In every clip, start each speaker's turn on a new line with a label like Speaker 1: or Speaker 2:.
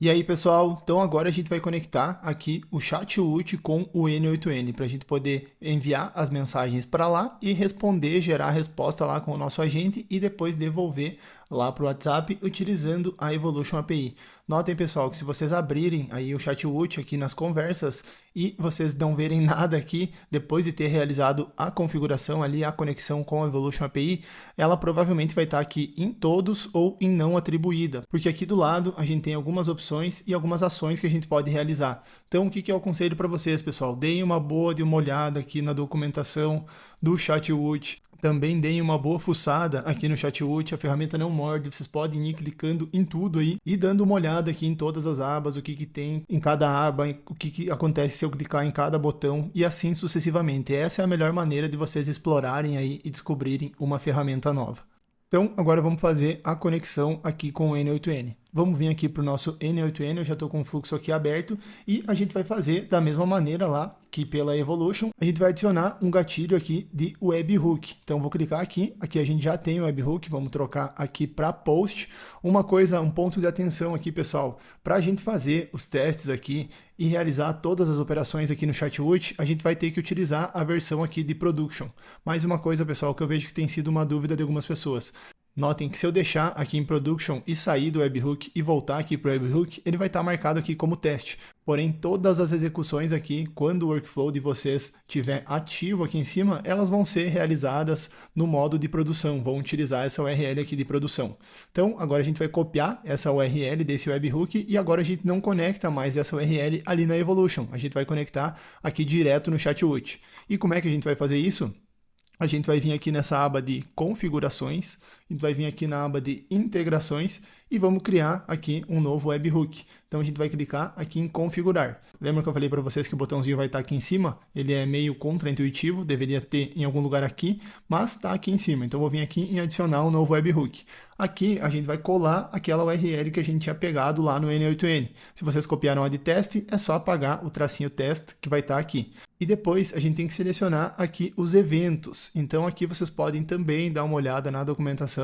Speaker 1: E aí, pessoal, então agora a gente vai conectar aqui o Chat-UT com o N8N para a gente poder enviar as mensagens para lá e responder, gerar a resposta lá com o nosso agente e depois devolver lá para o WhatsApp utilizando a Evolution API. Notem, pessoal, que se vocês abrirem aí o Chat-UT aqui nas conversas e vocês não verem nada aqui, depois de ter realizado a configuração ali, a conexão com a Evolution API, ela provavelmente vai estar aqui em todos ou em não atribuída, porque aqui do lado a gente tem algumas opções e algumas ações que a gente pode realizar. Então, o que eu aconselho para vocês, pessoal? Deem uma olhada aqui na documentação do Chat-UT. Também deem uma boa fuçada aqui no Chat-UT, a ferramenta não morde, vocês podem ir clicando em tudo aí e dando uma olhada aqui em todas as abas, o que tem em cada aba, o que acontece se eu clicar em cada botão e assim sucessivamente. Essa é a melhor maneira de vocês explorarem aí e descobrirem uma ferramenta nova. Então, agora vamos fazer a conexão aqui com o N8N. Vamos vir aqui para o nosso N8N, eu já estou com o fluxo aqui aberto, e a gente vai fazer da mesma maneira lá que pela Evolution, a gente vai adicionar um gatilho aqui de webhook. Então, vou clicar aqui a gente já tem o webhook, vamos trocar aqui para post. Um ponto de atenção aqui, pessoal, para a gente fazer os testes aqui e realizar todas as operações aqui no Chat-UT, a gente vai ter que utilizar a versão aqui de Production. Mais uma coisa, pessoal, que eu vejo que tem sido uma dúvida de algumas pessoas. Notem que se eu deixar aqui em Production e sair do webhook e voltar aqui para o webhook, ele vai estar marcado aqui como teste. Porém, todas as execuções aqui, quando o workflow de vocês estiver ativo aqui em cima, elas vão ser realizadas no modo de produção, vão utilizar essa URL aqui de produção. Então, agora a gente vai copiar essa URL desse webhook e agora a gente não conecta mais essa URL ali na Evolution. A gente vai conectar aqui direto no Chat-UT. E como é que a gente vai fazer isso? A gente vai vir aqui nessa aba de configurações, a gente vai vir aqui na aba de integrações e vamos criar aqui um novo webhook. Então a gente vai clicar aqui em configurar. Lembra que eu falei para vocês que o botãozinho vai estar aqui em cima? Ele é meio contraintuitivo, deveria ter em algum lugar aqui, mas está aqui em cima. Então eu vou vir aqui em adicionar um novo webhook. Aqui a gente vai colar aquela URL que a gente tinha pegado lá no N8N. Se vocês copiaram a de teste, é só apagar o tracinho teste que vai estar aqui. E depois a gente tem que selecionar aqui os eventos. Então aqui vocês podem também dar uma olhada na documentação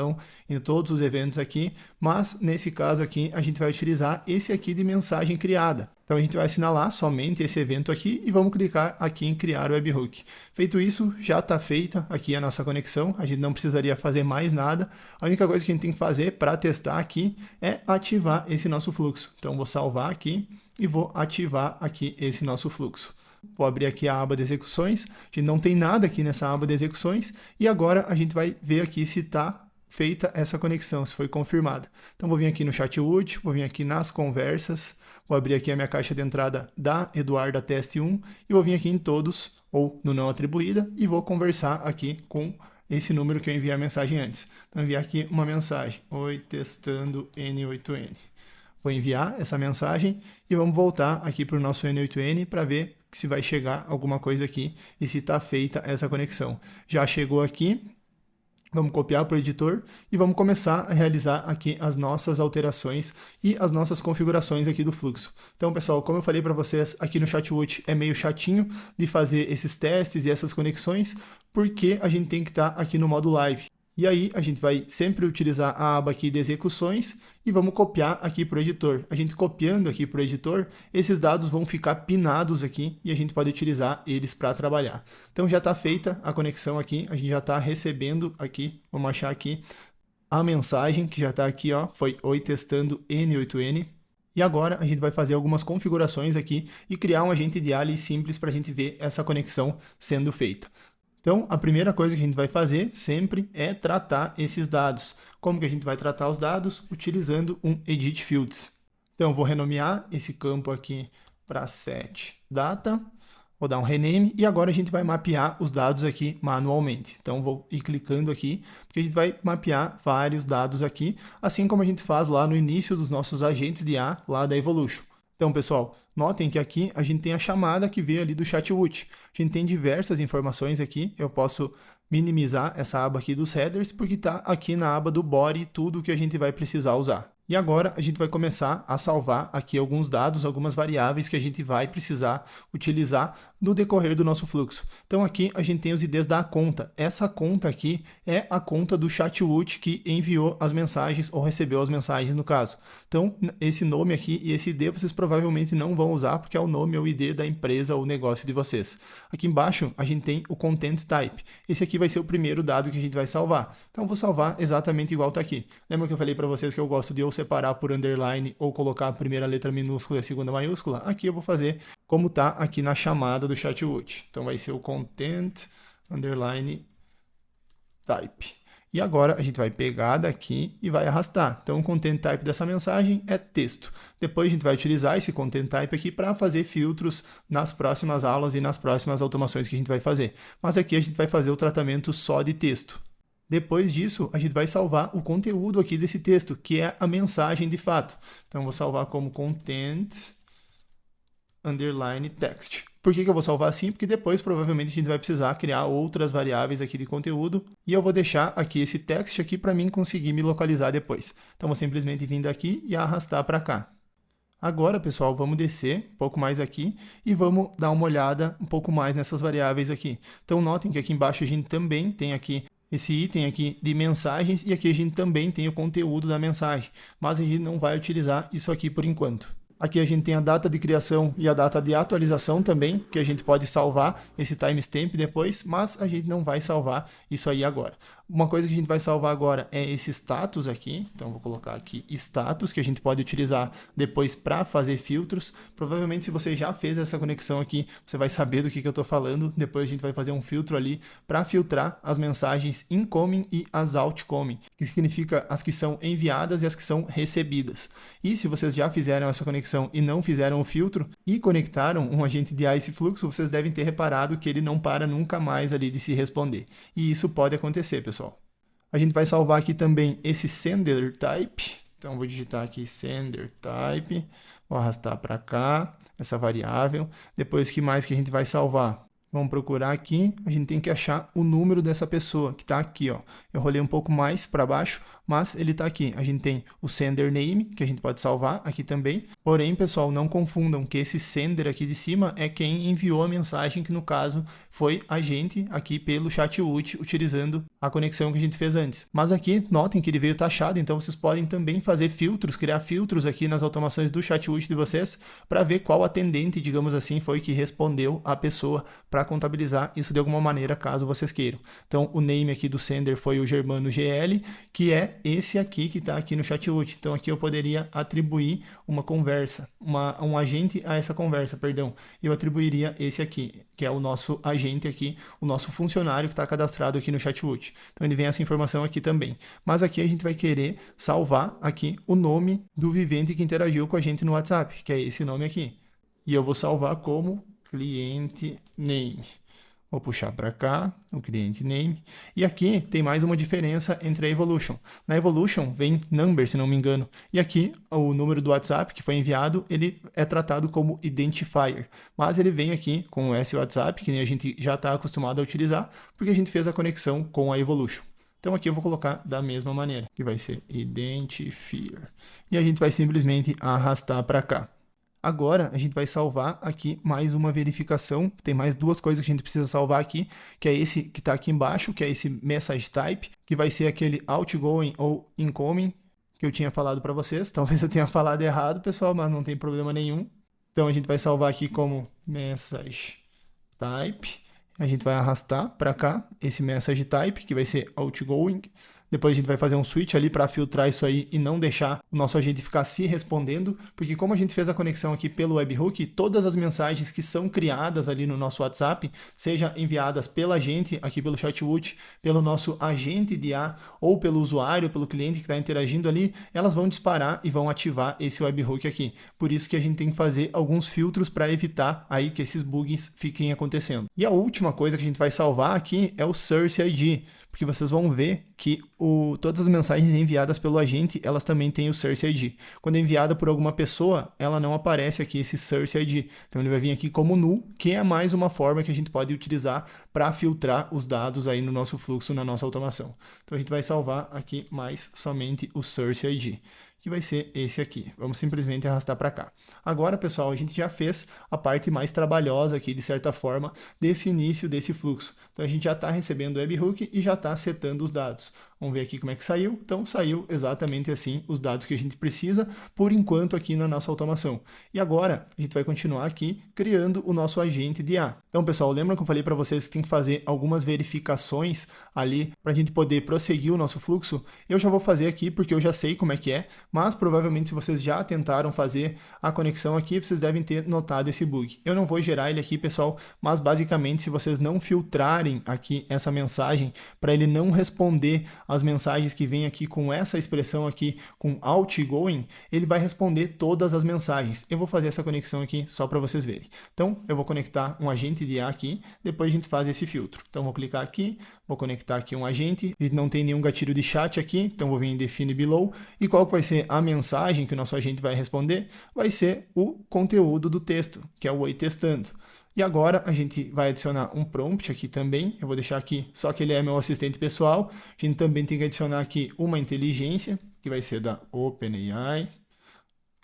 Speaker 1: em todos os eventos aqui, mas nesse caso aqui a gente vai utilizar esse aqui de mensagem criada. Então a gente vai assinalar somente esse evento aqui e vamos clicar aqui em criar o webhook. Feito isso, já está feita aqui a nossa conexão, a gente não precisaria fazer mais nada. A única coisa que a gente tem que fazer para testar aqui é ativar esse nosso fluxo. Então vou salvar aqui e vou ativar aqui esse nosso fluxo. Vou abrir aqui a aba de execuções, a gente não tem nada aqui nessa aba de execuções e agora a gente vai ver aqui se está feita essa conexão, se foi confirmada. Então vou vir aqui no Chat-UT, vou vir aqui nas conversas, vou abrir aqui a minha caixa de entrada da Eduarda Teste 1 e vou vir aqui em todos ou no não atribuída e vou conversar aqui com esse número que eu enviei a mensagem antes. Então enviar aqui uma mensagem, oi testando N8N. Vou enviar essa mensagem e vamos voltar aqui para o nosso N8N para ver se vai chegar alguma coisa aqui e se está feita essa conexão. Já chegou aqui, vamos copiar para o editor e vamos começar a realizar aqui as nossas alterações e as nossas configurações aqui do fluxo. Então, pessoal, como eu falei para vocês, aqui no Chat-UT é meio chatinho de fazer esses testes e essas conexões, porque a gente tem que estar aqui no modo live. E aí a gente vai sempre utilizar a aba aqui de execuções e vamos copiar aqui para o editor. A gente copiando aqui para o editor, esses dados vão ficar pinados aqui e a gente pode utilizar eles para trabalhar. Então já está feita a conexão aqui, a gente já está recebendo aqui, vamos achar aqui a mensagem que já está aqui, ó, foi oi testando N8N. E agora a gente vai fazer algumas configurações aqui e criar um agente de alias simples para a gente ver essa conexão sendo feita. Então, a primeira coisa que a gente vai fazer sempre é tratar esses dados. Como que a gente vai tratar os dados? Utilizando um Edit Fields. Então, eu vou renomear esse campo aqui para set data, vou dar um rename e agora a gente vai mapear os dados aqui manualmente. Então, vou ir clicando aqui, porque a gente vai mapear vários dados aqui, assim como a gente faz lá no início dos nossos agentes de IA, lá da Evolution. Então, pessoal, notem que aqui a gente tem a chamada que veio ali do Chat-UT. A gente tem diversas informações aqui. Eu posso minimizar essa aba aqui dos headers, porque está aqui na aba do body tudo que a gente vai precisar usar. E agora a gente vai começar a salvar aqui alguns dados, algumas variáveis que a gente vai precisar utilizar no decorrer do nosso fluxo. Então aqui a gente tem os IDs da conta. Essa conta aqui é a conta do Chatwood que enviou as mensagens ou recebeu as mensagens no caso. Então esse nome aqui e esse ID vocês provavelmente não vão usar porque é o nome ou ID da empresa ou negócio de vocês. Aqui embaixo a gente tem o Content Type. Esse aqui vai ser o primeiro dado que a gente vai salvar. Então eu vou salvar exatamente igual está aqui. Lembra que eu falei para vocês que eu gosto de separar por underline ou colocar a primeira letra minúscula e a segunda maiúscula? Aqui eu vou fazer como está aqui na chamada do Chatwood. Então vai ser o content underline type. E agora a gente vai pegar daqui e vai arrastar. Então o content type dessa mensagem é texto. Depois a gente vai utilizar esse content type aqui para fazer filtros nas próximas aulas e nas próximas automações que a gente vai fazer. Mas aqui a gente vai fazer o tratamento só de texto. Depois disso, a gente vai salvar o conteúdo aqui desse texto, que é a mensagem de fato. Então, eu vou salvar como content underline text. Por que eu vou salvar assim? Porque depois, provavelmente, a gente vai precisar criar outras variáveis aqui de conteúdo. E eu vou deixar aqui esse text aqui para mim conseguir me localizar depois. Então, vou simplesmente vir daqui e arrastar para cá. Agora, pessoal, vamos descer um pouco mais aqui e vamos dar uma olhada um pouco mais nessas variáveis aqui. Então, notem que aqui embaixo a gente também tem aqui esse item aqui de mensagens e aqui a gente também tem o conteúdo da mensagem, mas a gente não vai utilizar isso aqui por enquanto. Aqui a gente tem a data de criação e a data de atualização também, que a gente pode salvar esse timestamp depois, mas a gente não vai salvar isso aí agora. Uma coisa que a gente vai salvar agora é esse status aqui, então vou colocar aqui status, que a gente pode utilizar depois para fazer filtros. Provavelmente se você já fez essa conexão aqui, você vai saber do que eu estou falando. Depois a gente vai fazer um filtro ali para filtrar as mensagens incoming e as outgoing, que significa as que são enviadas e as que são recebidas. E se vocês já fizeram essa conexão e não fizeram o filtro e conectaram um agente de esse fluxo, vocês devem ter reparado que ele não para nunca mais ali de se responder. E isso pode acontecer, pessoal. A gente vai salvar aqui também esse sender type. Então, vou digitar aqui sender type, vou arrastar para cá, essa variável. Depois, o que mais que a gente vai salvar? Vamos procurar aqui, a gente tem que achar o número dessa pessoa, que está aqui, ó. Eu rolei um pouco mais para baixo, mas ele está aqui. A gente tem o sender name, que a gente pode salvar aqui também. Porém, pessoal, não confundam que esse sender aqui de cima é quem enviou a mensagem, que no caso foi a gente aqui pelo Chatwood, utilizando a conexão que a gente fez antes. Mas aqui, notem que ele veio taxado, então vocês podem também fazer filtros, criar filtros aqui nas automações do Chatwood de vocês, para ver qual atendente, digamos assim, foi que respondeu a pessoa, para contabilizar isso de alguma maneira, caso vocês queiram. Então, o name aqui do sender foi o Germano GL, que é esse aqui que está aqui no Chatwood. Então, aqui eu poderia atribuir uma conversa, um agente a essa conversa, perdão. Eu atribuiria esse aqui, que é o nosso agente aqui, o nosso funcionário que está cadastrado aqui no Chatwood. Então, ele vem essa informação aqui também. Mas aqui a gente vai querer salvar aqui o nome do vivente que interagiu com a gente no WhatsApp, que é esse nome aqui. E eu vou salvar como cliente name. Vou puxar para cá o cliente name. E aqui tem mais uma diferença entre a Evolution. Na Evolution vem number, se não me engano. E aqui o número do WhatsApp que foi enviado, ele é tratado como identifier. Mas ele vem aqui com esse WhatsApp, que a gente já está acostumado a utilizar, porque a gente fez a conexão com a Evolution. Então aqui eu vou colocar da mesma maneira, que vai ser identifier. E a gente vai simplesmente arrastar para cá. Agora, a gente vai salvar aqui mais uma verificação. Tem mais duas coisas que a gente precisa salvar aqui, que é esse que está aqui embaixo, que é esse message type, que vai ser aquele outgoing ou incoming, que eu tinha falado para vocês. Talvez eu tenha falado errado, pessoal, mas não tem problema nenhum. Então, a gente vai salvar aqui como message type. A gente vai arrastar para cá esse message type, que vai ser outgoing. Depois a gente vai fazer um switch ali para filtrar isso aí e não deixar o nosso agente ficar se respondendo, porque como a gente fez a conexão aqui pelo webhook, todas as mensagens que são criadas ali no nosso WhatsApp, seja enviadas pela gente aqui pelo Chatwood, pelo nosso agente de IA ou pelo usuário, pelo cliente que está interagindo ali, elas vão disparar e vão ativar esse webhook aqui. Por isso que a gente tem que fazer alguns filtros para evitar aí que esses bugs fiquem acontecendo. E a última coisa que a gente vai salvar aqui é o Source ID, porque vocês vão ver que todas as mensagens enviadas pelo agente, elas também têm o Source ID. Quando é enviada por alguma pessoa, ela não aparece aqui esse Source ID. Então ele vai vir aqui como null, que é mais uma forma que a gente pode utilizar para filtrar os dados aí no nosso fluxo, na nossa automação. Então a gente vai salvar aqui mais somente o Source ID, que vai ser esse aqui. Vamos simplesmente arrastar para cá. Agora, pessoal, a gente já fez a parte mais trabalhosa aqui, de certa forma, desse início desse fluxo. Então, a gente já está recebendo o webhook e já está setando os dados. Vamos ver aqui como é que saiu. Então, saiu exatamente assim os dados que a gente precisa, por enquanto, aqui na nossa automação. E agora, a gente vai continuar aqui criando o nosso agente de IA. Então, pessoal, lembra que eu falei para vocês que tem que fazer algumas verificações ali para a gente poder prosseguir o nosso fluxo? Eu já vou fazer aqui porque eu já sei como é que é, mas provavelmente se vocês já tentaram fazer a conexão aqui, vocês devem ter notado esse bug. Eu não vou gerar ele aqui, pessoal, mas basicamente se vocês não filtrarem aqui essa mensagem para ele não responder as mensagens que vêm aqui com essa expressão aqui, com outgoing, ele vai responder todas as mensagens. Eu vou fazer essa conexão aqui só para vocês verem. Então, eu vou conectar um agente de IA aqui, depois a gente faz esse filtro. Então, vou clicar aqui, vou conectar aqui um agente, a gente não tem nenhum gatilho de chat aqui, então vou vir em Define Below, e qual que vai ser a mensagem que o nosso agente vai responder? Vai ser o conteúdo do texto, que é o Oi Testando. E agora a gente vai adicionar um prompt aqui também, eu vou deixar aqui só que ele é meu assistente pessoal, a gente também tem que adicionar aqui uma inteligência, que vai ser da OpenAI,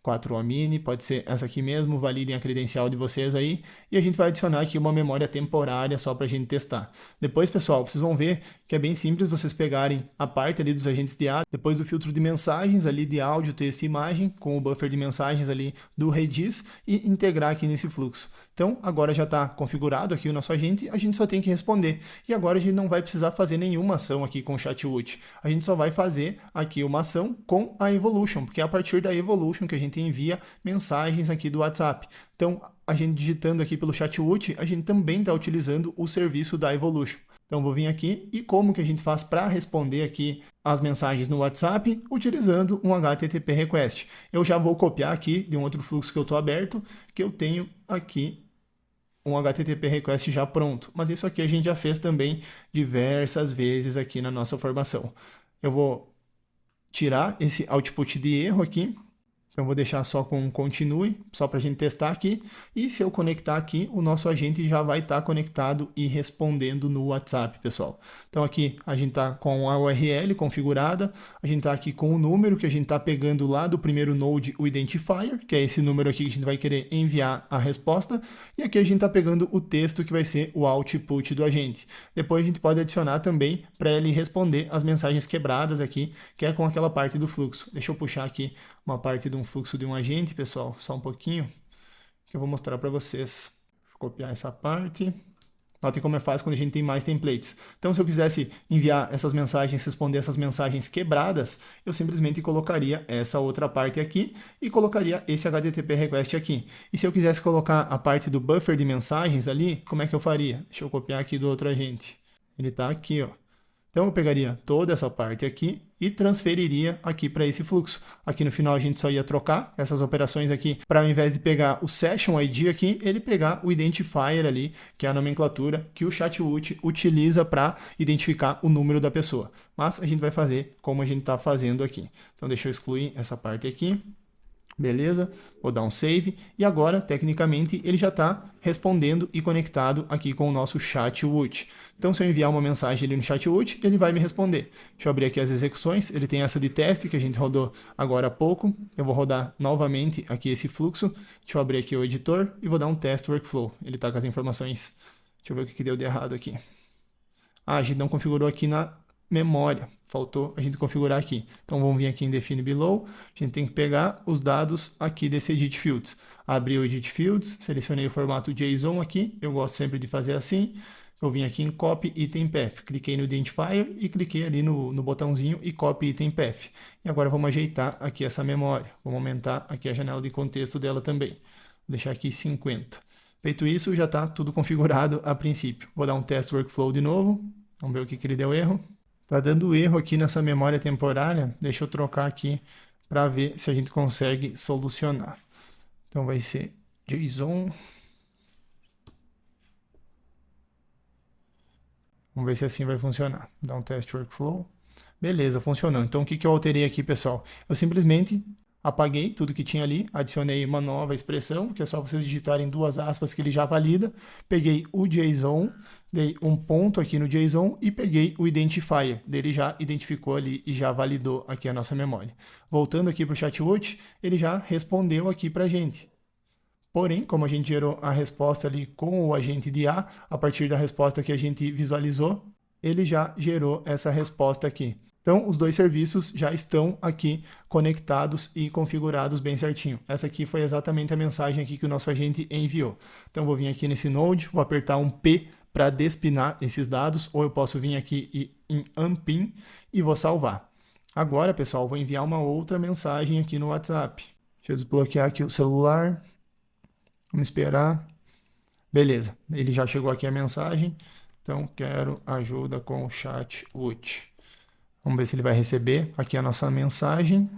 Speaker 1: 4O Mini, pode ser essa aqui mesmo, validem a credencial de vocês aí, e a gente vai adicionar aqui uma memória temporária só para a gente testar. Depois, pessoal, vocês vão ver que é bem simples vocês pegarem a parte ali dos agentes de IA, depois do filtro de mensagens ali de áudio, texto e imagem, com o buffer de mensagens ali do Redis e integrar aqui nesse fluxo. Então, agora já está configurado aqui o nosso agente, a gente só tem que responder. E agora a gente não vai precisar fazer nenhuma ação aqui com o ChatWoot. A gente só vai fazer aqui uma ação com a Evolution, porque é a partir da Evolution que a gente envia mensagens aqui do WhatsApp. Então, a gente digitando aqui pelo ChatWoot, a gente também está utilizando o serviço da Evolution. Então, vou vir aqui e como que a gente faz para responder aqui as mensagens no WhatsApp? Utilizando um HTTP request. Eu já vou copiar aqui de um outro fluxo que eu estou aberto, que eu tenho aqui um HTTP request já pronto. Mas isso aqui a gente já fez também diversas vezes aqui na nossa formação. Eu vou tirar esse output de erro aqui. Então, vou deixar só com continue, só para a gente testar aqui. E se eu conectar aqui, o nosso agente já vai estar conectado e respondendo no WhatsApp, pessoal. Então, aqui a gente está com a URL configurada, a gente está aqui com o número que a gente está pegando lá do primeiro node, o identifier, que é esse número aqui que a gente vai querer enviar a resposta. E aqui a gente está pegando o texto que vai ser o output do agente. Depois a gente pode adicionar também para ele responder as mensagens quebradas aqui, que é com aquela parte do fluxo. Deixa eu puxar aqui uma parte de um fluxo de um agente, pessoal, só um pouquinho, que eu vou mostrar para vocês. Deixa eu copiar essa parte. Notem como é fácil quando a gente tem mais templates. Então, se eu quisesse enviar essas mensagens, responder essas mensagens quebradas, eu simplesmente colocaria essa outra parte aqui e colocaria esse HTTP request aqui. E se eu quisesse colocar a parte do buffer de mensagens ali, como é que eu faria? Deixa eu copiar aqui do outro agente. Ele está aqui, ó. Então, eu pegaria toda essa parte aqui e transferiria aqui para esse fluxo. Aqui no final a gente só ia trocar essas operações aqui para, ao invés de pegar o Session ID aqui, ele pegar o Identifier ali, que é a nomenclatura que o ChatWoot utiliza para identificar o número da pessoa. Mas a gente vai fazer como a gente está fazendo aqui. Então, deixa eu excluir essa parte aqui. Beleza? Vou dar um save e agora, tecnicamente, ele já está respondendo e conectado aqui com o nosso ChatWoot. Então, se eu enviar uma mensagem ali no ChatWoot, ele vai me responder. Deixa eu abrir aqui as execuções. Ele tem essa de teste que a gente rodou agora há pouco. Eu vou rodar novamente aqui esse fluxo. Deixa eu abrir aqui o editor e vou dar um test workflow. Ele está com as informações. Deixa eu ver o que deu de errado aqui. A gente não configurou aqui na memória. Faltou a gente configurar aqui. Então, vamos vir aqui em Define Below. A gente tem que pegar os dados aqui desse Edit Fields. Abri o Edit Fields, selecionei o formato JSON aqui. Eu gosto sempre de fazer assim. Eu vim aqui em Copy Item Path. Cliquei no Identifier e cliquei ali no botãozinho e Copy Item Path. E agora vamos ajeitar aqui essa memória. Vamos aumentar aqui a janela de contexto dela também. Vou deixar aqui 50. Feito isso, já está tudo configurado a princípio. Vou dar um Test Workflow de novo. Vamos ver o que ele deu erro. Está dando erro aqui nessa memória temporária. Deixa eu trocar aqui para ver se a gente consegue solucionar. Então vai ser JSON. Vamos ver se assim vai funcionar. Vou dar um test workflow. Beleza, funcionou. Então o que eu alterei aqui, pessoal? Eu simplesmente apaguei tudo que tinha ali, adicionei uma nova expressão, que é só vocês digitarem 2 aspas que ele já valida. Peguei o JSON, dei um ponto aqui no JSON e peguei o identifier. Ele já identificou ali e já validou aqui a nossa memória. Voltando aqui para o ChatWatch, ele já respondeu aqui para a gente. Porém, como a gente gerou a resposta ali com o agente de IA, a partir da resposta que a gente visualizou, ele já gerou essa resposta aqui. Então, os dois serviços já estão aqui conectados e configurados bem certinho. Essa aqui foi exatamente a mensagem aqui que o nosso agente enviou. Então, vou vir aqui nesse Node, vou apertar um P para despinar esses dados, ou eu posso vir aqui em Unpin e vou salvar. Agora, pessoal, vou enviar uma outra mensagem aqui no WhatsApp. Deixa eu desbloquear aqui o celular. Vamos esperar. Beleza, ele já chegou aqui a mensagem. Então, quero ajuda com o ChatWatch. Vamos ver se ele vai receber aqui a nossa mensagem.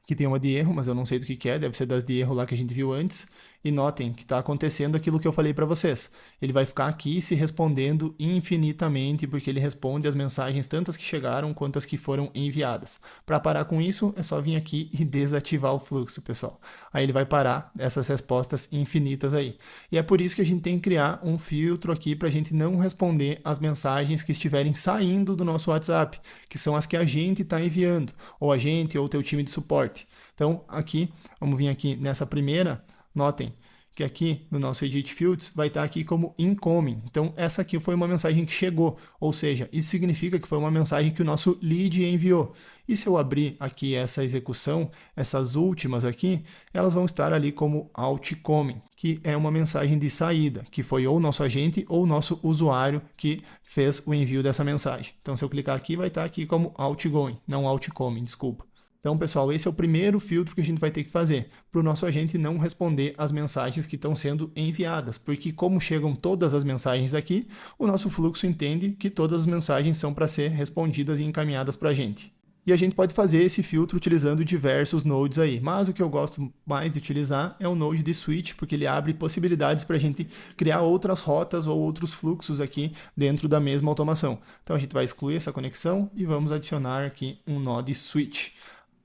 Speaker 1: Aqui tem uma de erro, mas eu não sei do que é, deve ser das de erro lá que a gente viu antes. E notem que está acontecendo aquilo que eu falei para vocês. Ele vai ficar aqui se respondendo infinitamente, porque ele responde as mensagens, tanto as que chegaram quanto as que foram enviadas. Para parar com isso, é só vir aqui e desativar o fluxo, pessoal. Aí ele vai parar essas respostas infinitas aí. E é por isso que a gente tem que criar um filtro aqui para a gente não responder as mensagens que estiverem saindo do nosso WhatsApp, que são as que a gente está enviando, ou a gente ou o teu time de suporte. Então, aqui, vamos vir aqui nessa primeira. Notem que aqui no nosso Edit Fields vai estar aqui como incoming. Então, essa aqui foi uma mensagem que chegou, ou seja, isso significa que foi uma mensagem que o nosso lead enviou. E se eu abrir aqui essa execução, essas últimas aqui, elas vão estar ali como outcoming, que é uma mensagem de saída, que foi ou o nosso agente ou o nosso usuário que fez o envio dessa mensagem. Então, se eu clicar aqui, vai estar aqui como outgoing, não outcoming, desculpa. Então, pessoal, esse é o primeiro filtro que a gente vai ter que fazer, para o nosso agente não responder as mensagens que estão sendo enviadas, porque como chegam todas as mensagens aqui, o nosso fluxo entende que todas as mensagens são para ser respondidas e encaminhadas para a gente. E a gente pode fazer esse filtro utilizando diversos nodes aí, mas o que eu gosto mais de utilizar é o node de switch, porque ele abre possibilidades para a gente criar outras rotas ou outros fluxos aqui dentro da mesma automação. Então, a gente vai excluir essa conexão e vamos adicionar aqui um node switch.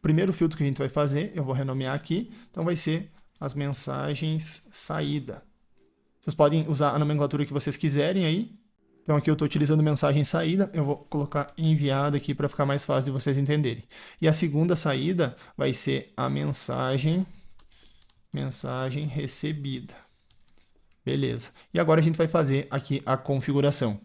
Speaker 1: Primeiro filtro que a gente vai fazer, eu vou renomear aqui, então vai ser as mensagens saída. Vocês podem usar a nomenclatura que vocês quiserem aí. Então aqui eu estou utilizando mensagem saída, eu vou colocar enviado aqui para ficar mais fácil de vocês entenderem. E a segunda saída vai ser a mensagem recebida. Beleza. E agora a gente vai fazer aqui a configuração.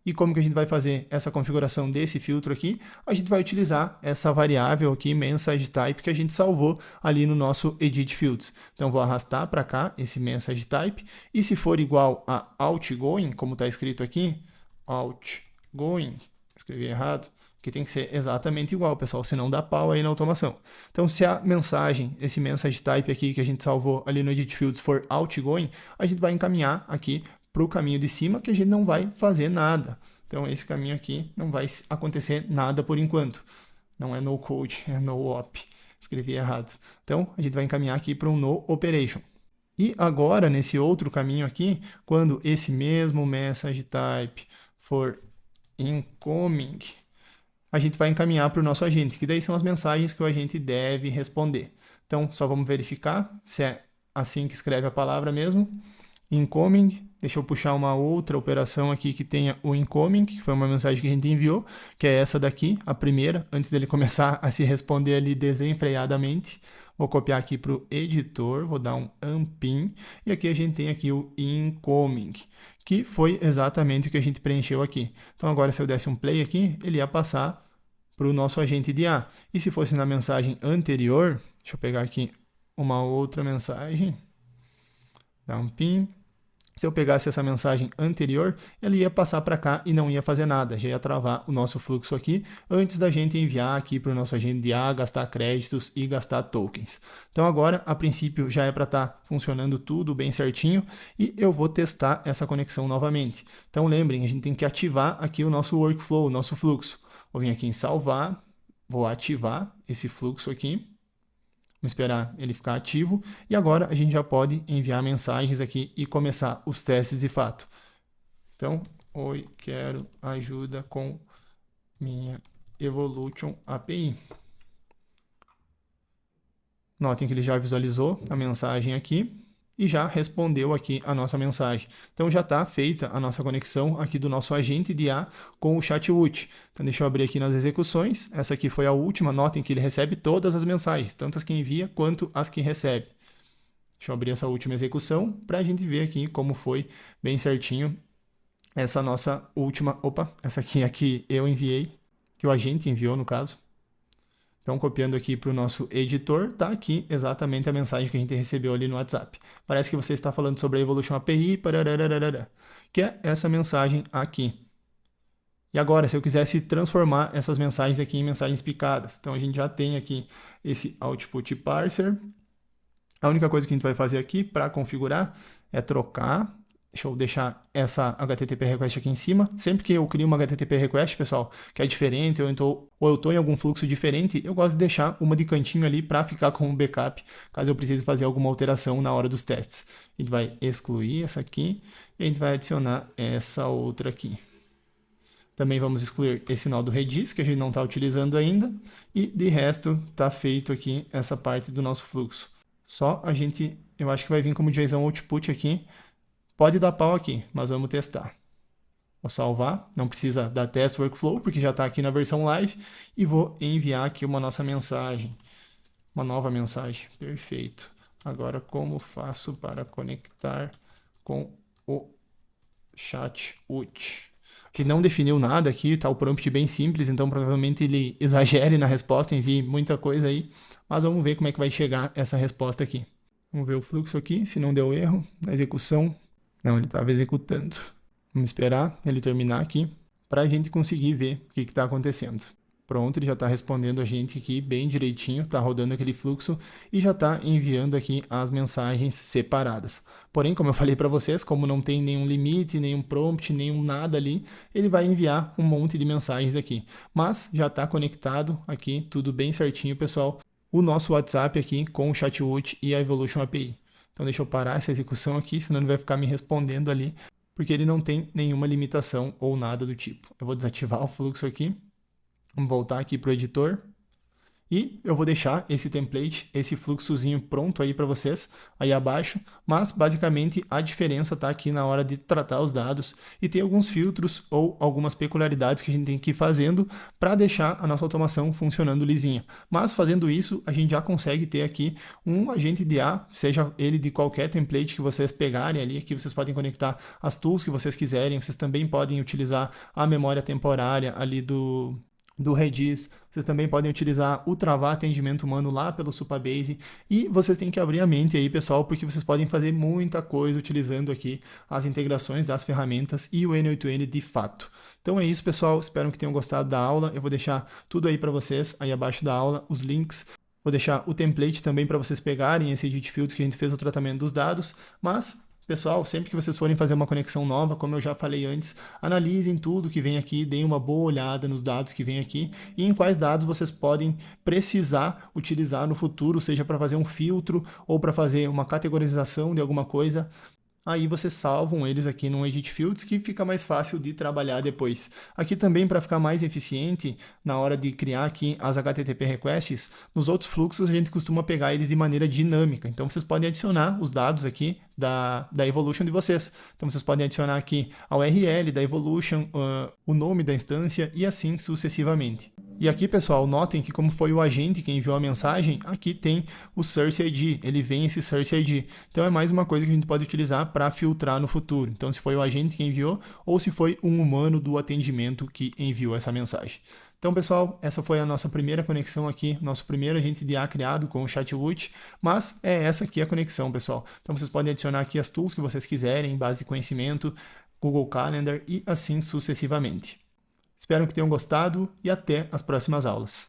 Speaker 1: E como que a gente vai fazer essa configuração desse filtro aqui? A gente vai utilizar essa variável aqui, MessageType, que a gente salvou ali no nosso Edit Fields. Então, vou arrastar para cá esse MessageType, e se for igual a outgoing, como está escrito aqui, outgoing, escrevi errado, que tem que ser exatamente igual, pessoal, senão dá pau aí na automação. Então, se a mensagem, esse MessageType aqui que a gente salvou ali no Edit Fields for outgoing, a gente vai encaminhar aqui para o caminho de cima, que a gente não vai fazer nada. Então, esse caminho aqui não vai acontecer nada por enquanto. Não é no code, é no op. Escrevi errado. Então, a gente vai encaminhar aqui para um no operation. E agora, nesse outro caminho aqui, quando esse mesmo message type for incoming, a gente vai encaminhar para o nosso agente, que daí são as mensagens que o agente deve responder. Então, só vamos verificar se é assim que escreve a palavra mesmo. Incoming, deixa eu puxar uma outra operação aqui que tenha o incoming, que foi uma mensagem que a gente enviou, que é essa daqui, a primeira, antes dele começar a se responder ali desenfreadamente. Vou copiar aqui para o editor, vou dar um unpin, e aqui a gente tem aqui o incoming, que foi exatamente o que a gente preencheu aqui. Então agora se eu desse um play aqui, ele ia passar para o nosso agente de IA. E se fosse na mensagem anterior, deixa eu pegar aqui uma outra mensagem, dar um pin. Se eu pegasse essa mensagem anterior, ele ia passar para cá e não ia fazer nada, já ia travar o nosso fluxo aqui, antes da gente enviar aqui para o nosso agente de IA, gastar créditos e gastar tokens. Então agora, a princípio, já é para estar funcionando tudo bem certinho, e eu vou testar essa conexão novamente. Então lembrem, a gente tem que ativar aqui o nosso workflow, o nosso fluxo. Vou vir aqui em salvar, vou ativar esse fluxo aqui. Vamos esperar ele ficar ativo, e agora a gente já pode enviar mensagens aqui e começar os testes de fato. Então, oi, quero ajuda com minha Evolution API. Notem que ele já visualizou a mensagem aqui e já respondeu aqui a nossa mensagem. Então já está feita a nossa conexão aqui do nosso agente de IA com o ChatWoot. Então deixa eu abrir aqui nas execuções. Essa aqui foi a última. Notem que ele recebe todas as mensagens, tanto as que envia quanto as que recebe. Deixa eu abrir essa última execução para a gente ver aqui como foi bem certinho essa nossa última... Opa, essa aqui é a que eu enviei, que o agente enviou no caso. Então, copiando aqui para o nosso editor, tá aqui exatamente a mensagem que a gente recebeu ali no WhatsApp. Parece que você está falando sobre a Evolution API, que é essa mensagem aqui. E agora, se eu quisesse transformar essas mensagens aqui em mensagens picadas, então a gente já tem aqui esse Output Parser. A única coisa que a gente vai fazer aqui para configurar é trocar. Deixa eu deixar essa HTTP request aqui em cima. Sempre que eu crio uma HTTP request, pessoal, que é diferente, ou eu estou em algum fluxo diferente, eu gosto de deixar uma de cantinho ali para ficar com um backup, caso eu precise fazer alguma alteração na hora dos testes. A gente vai excluir essa aqui e a gente vai adicionar essa outra aqui. Também vamos excluir esse nó do Redis, que a gente não está utilizando ainda. E, de resto, está feito aqui essa parte do nosso fluxo. Só a gente, eu acho que vai vir como JSON Output aqui. Pode dar pau aqui, mas vamos testar. Vou salvar, não precisa dar test workflow, porque já está aqui na versão live. E vou enviar aqui uma nossa mensagem. Uma nova mensagem, perfeito. Agora, como faço para conectar com o ChatWoot? A gente não definiu nada aqui, tá o prompt bem simples, então provavelmente ele exagere na resposta, envie muita coisa aí. Mas vamos ver como é que vai chegar essa resposta aqui. Vamos ver o fluxo aqui, se não deu erro na execução. Não, ele estava executando. Vamos esperar ele terminar aqui para a gente conseguir ver o que está acontecendo. Pronto, ele já está respondendo a gente aqui bem direitinho, está rodando aquele fluxo e já está enviando aqui as mensagens separadas. Porém, como eu falei para vocês, como não tem nenhum limite, nenhum prompt, nenhum nada ali, ele vai enviar um monte de mensagens aqui. Mas já está conectado aqui, tudo bem certinho, pessoal, o nosso WhatsApp aqui com o ChatWoot e a Evolution API. Então deixa eu parar essa execução aqui, senão ele vai ficar me respondendo ali, porque ele não tem nenhuma limitação ou nada do tipo. Eu vou desativar o fluxo aqui, vamos voltar aqui para o editor e eu vou deixar esse template, esse fluxozinho pronto aí para vocês, aí abaixo, mas basicamente a diferença está aqui na hora de tratar os dados e tem alguns filtros ou algumas peculiaridades que a gente tem que ir fazendo para deixar a nossa automação funcionando lisinha. Mas fazendo isso, a gente já consegue ter aqui um agente de IA, seja ele de qualquer template que vocês pegarem ali, aqui vocês podem conectar as tools que vocês quiserem, vocês também podem utilizar a memória temporária ali do Redis, vocês também podem utilizar o travar atendimento humano lá pelo Supabase e vocês têm que abrir a mente aí, pessoal, porque vocês podem fazer muita coisa utilizando aqui as integrações das ferramentas e o N8N de fato. Então é isso, pessoal, espero que tenham gostado da aula, eu vou deixar tudo aí para vocês, aí abaixo da aula, os links. Vou deixar o template também para vocês pegarem esse edit fields que a gente fez o tratamento dos dados, mas... Pessoal, sempre que vocês forem fazer uma conexão nova, como eu já falei antes, analisem tudo que vem aqui, deem uma boa olhada nos dados que vem aqui e em quais dados vocês podem precisar utilizar no futuro, seja para fazer um filtro ou para fazer uma categorização de alguma coisa. Aí vocês salvam eles aqui no Edit Fields, que fica mais fácil de trabalhar depois. Aqui também, para ficar mais eficiente na hora de criar aqui as HTTP requests, nos outros fluxos a gente costuma pegar eles de maneira dinâmica. Então vocês podem adicionar os dados aqui da Evolution de vocês. Então vocês podem adicionar aqui a URL da Evolution, o nome da instância e assim sucessivamente. E aqui, pessoal, notem que como foi o agente que enviou a mensagem, aqui tem o Source ID, ele vem esse Source ID. Então é mais uma coisa que a gente pode utilizar para filtrar no futuro. Então se foi o agente que enviou ou se foi um humano do atendimento que enviou essa mensagem. Então, pessoal, essa foi a nossa primeira conexão aqui, nosso primeiro agente de IA criado com o ChatWoot, mas é essa aqui a conexão, pessoal. Então vocês podem adicionar aqui as tools que vocês quiserem, base de conhecimento, Google Calendar e assim sucessivamente. Espero que tenham gostado e até as próximas aulas.